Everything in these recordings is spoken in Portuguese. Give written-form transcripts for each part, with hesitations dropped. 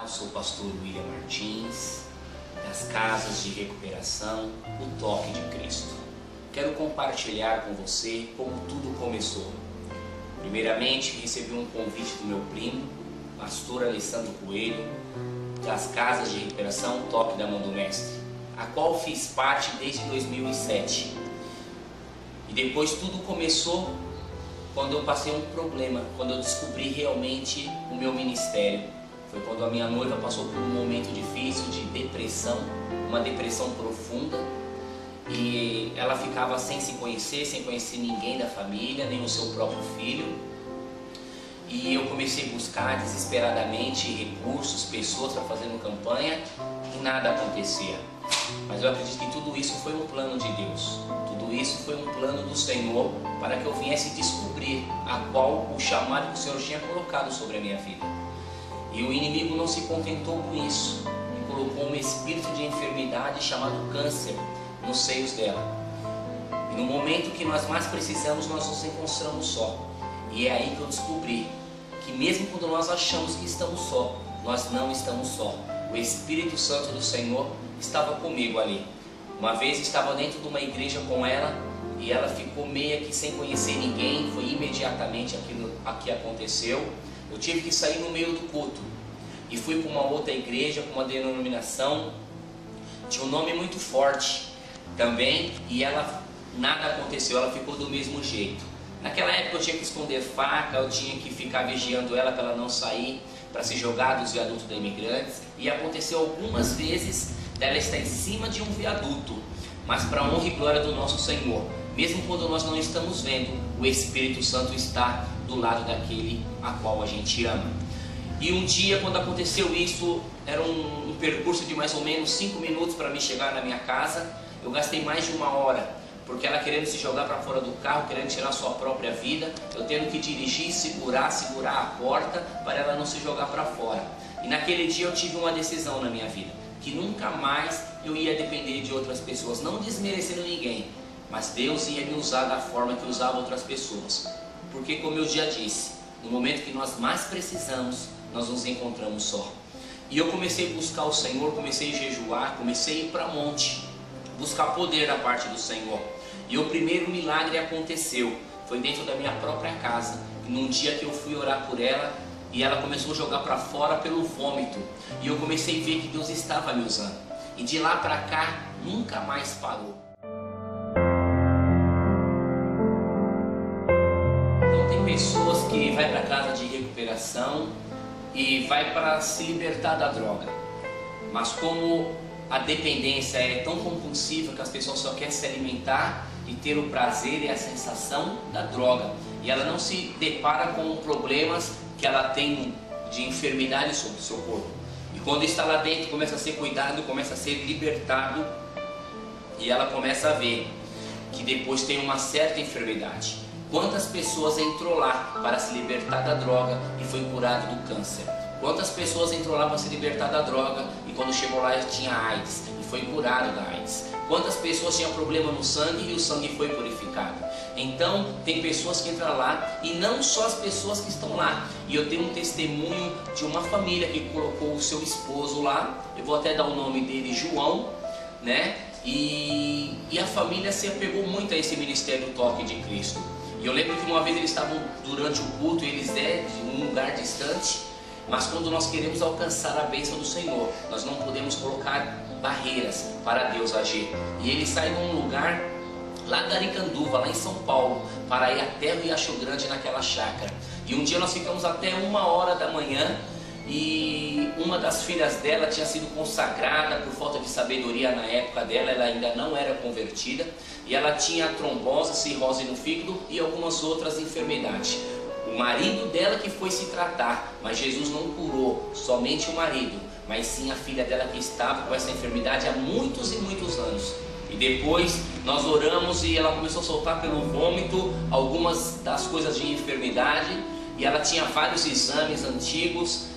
eu sou o pastor William Martins, das Casas de Recuperação, o Toque de Cristo. Quero compartilhar com você como tudo começou. Primeiramente, recebi um convite do meu primo, pastor Alessandro Coelho, das Casas de Recuperação, o Toque da Mão do Mestre, a qual fiz parte desde 2007. E depois tudo começou quando eu passei um problema, quando eu descobri realmente o meu ministério. Foi quando a minha noiva passou por um momento difícil de depressão, uma depressão profunda, e ela ficava sem se conhecer, sem conhecer ninguém da família, nem o seu próprio filho. E eu comecei a buscar desesperadamente recursos, pessoas para fazer uma campanha, e nada acontecia. Mas eu acredito que tudo isso foi um plano de Deus. Tudo isso foi um plano do Senhor para que eu viesse descobrir o chamado que o Senhor tinha colocado sobre a minha vida. E o inimigo não se contentou com isso e colocou um espírito de enfermidade chamado câncer nos seios dela. E no momento que nós mais precisamos, nós nos encontramos só. E é aí que eu descobri que mesmo quando nós achamos que estamos só, nós não estamos só. O Espírito Santo do Senhor estava comigo ali. Uma vez estava dentro de uma igreja com ela e ela ficou meio que sem conhecer ninguém. Foi imediatamente aquilo que aconteceu. Eu tive que sair no meio do culto e fui para uma outra igreja com uma denominação, tinha um nome muito forte também, e nada aconteceu, ela ficou do mesmo jeito. Naquela época eu tinha que esconder faca, eu tinha que ficar vigiando ela para ela não sair, para se jogar dos viadutos da Imigrantes, e aconteceu algumas vezes dela estar em cima de um viaduto, mas para a honra e glória do nosso Senhor, mesmo quando nós não estamos vendo, o Espírito Santo está do lado daquele a qual a gente ama. E um dia, quando aconteceu isso, era um percurso de mais ou menos 5 minutos para me chegar na minha casa. Eu gastei mais de 1 hora, porque ela querendo se jogar para fora do carro, querendo tirar sua própria vida, eu tendo que dirigir, segurar a porta para ela não se jogar para fora. E naquele dia eu tive uma decisão na minha vida, que nunca mais eu ia depender de outras pessoas, não desmerecendo ninguém, mas Deus ia me usar da forma que usava outras pessoas. Porque, como eu já disse, no momento que nós mais precisamos, nós nos encontramos só. E eu comecei a buscar o Senhor, comecei a jejuar, comecei a ir para monte, buscar poder da parte do Senhor. E o primeiro milagre aconteceu, foi dentro da minha própria casa, num dia que eu fui orar por ela, e ela começou a jogar para fora pelo vômito, e eu comecei a ver que Deus estava me usando. E de lá para cá, nunca mais parou. Pessoas que vai para casa de recuperação e vai para se libertar da droga, mas como a dependência é tão compulsiva que as pessoas só querem se alimentar e ter o prazer e a sensação da droga, e ela não se depara com problemas que ela tem de enfermidade sobre o seu corpo. E quando está lá dentro, começa a ser cuidado, começa a ser libertado, e ela começa a ver que depois tem uma certa enfermidade. Quantas pessoas entrou lá para se libertar da droga e foi curado do câncer? Quantas pessoas entrou lá para se libertar da droga e quando chegou lá já tinha AIDS e foi curado da AIDS? Quantas pessoas tinham problema no sangue e o sangue foi purificado? Então tem pessoas que entram lá, e não só as pessoas que estão lá. E eu tenho um testemunho de uma família que colocou o seu esposo lá, eu vou até dar o nome dele, João, né? E a família se apegou muito a esse ministério do Toque de Cristo. E eu lembro que uma vez eles estavam durante o culto, eles de um lugar distante, mas quando nós queremos alcançar a bênção do Senhor, nós não podemos colocar barreiras para Deus agir. E eles saem de um lugar lá da Aricanduva, lá em São Paulo, para ir até o Riacho Grande naquela chácara. E um dia nós ficamos até 1 hora da manhã, e uma das filhas dela tinha sido consagrada por falta de sabedoria na época dela, ela ainda não era convertida, e ela tinha trombose, cirrose no fígado e algumas outras enfermidades. O marido dela que foi se tratar, mas Jesus não curou somente o marido, mas sim a filha dela que estava com essa enfermidade há muitos e muitos anos. E depois nós oramos e ela começou a soltar pelo vômito algumas das coisas de enfermidade, e ela tinha vários exames antigos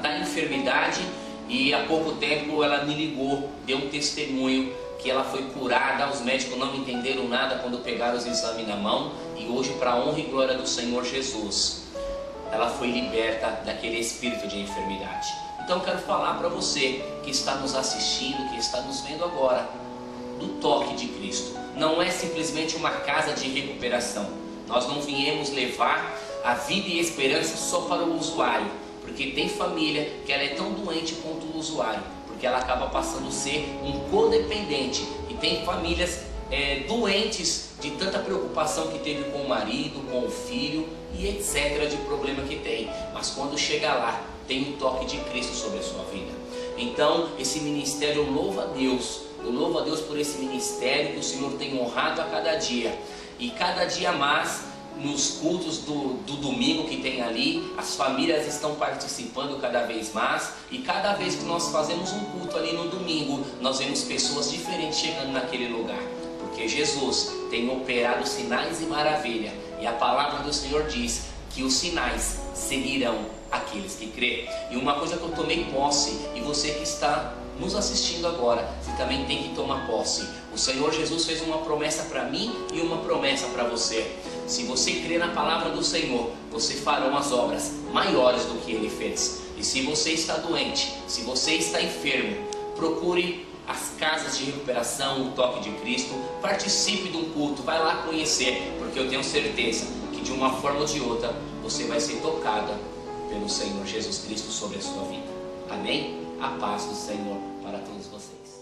da enfermidade, e há pouco tempo ela me ligou, deu um testemunho que ela foi curada. Os médicos não entenderam nada quando pegaram os exames na mão, e hoje, para a honra e glória do Senhor Jesus, ela foi liberta daquele espírito de enfermidade. Então eu quero falar para você que está nos assistindo, que está nos vendo agora, do toque de Cristo. Não é simplesmente uma casa de recuperação. Nós não viemos levar a vida e a esperança só para o usuário, porque tem família que ela é tão doente quanto o usuário, porque ela acaba passando a ser um codependente, e tem famílias doentes de tanta preocupação que teve com o marido, com o filho e etc. de problema que tem, mas quando chega lá, tem um toque de Cristo sobre a sua vida. Então esse ministério, eu louvo a Deus por esse ministério que o Senhor tem honrado a cada dia, e cada dia mais nos cultos do domingo que tem ali, as famílias estão participando cada vez mais, e cada vez que nós fazemos um culto ali no domingo, nós vemos pessoas diferentes chegando naquele lugar, porque Jesus tem operado sinais e maravilha, e a palavra do Senhor diz que os sinais seguirão aqueles que crê. E uma coisa que eu tomei posse, e você que está nos assistindo agora, você também tem que tomar posse. O Senhor Jesus fez uma promessa para mim e uma promessa para você. Se você crer na palavra do Senhor, você fará as obras maiores do que Ele fez. E se você está doente, se você está enfermo, procure as casas de recuperação, o toque de Cristo, participe de um culto, vai lá conhecer, porque eu tenho certeza que de uma forma ou de outra, você vai ser tocada pelo Senhor Jesus Cristo sobre a sua vida. Amém? A paz do Senhor para todos vocês.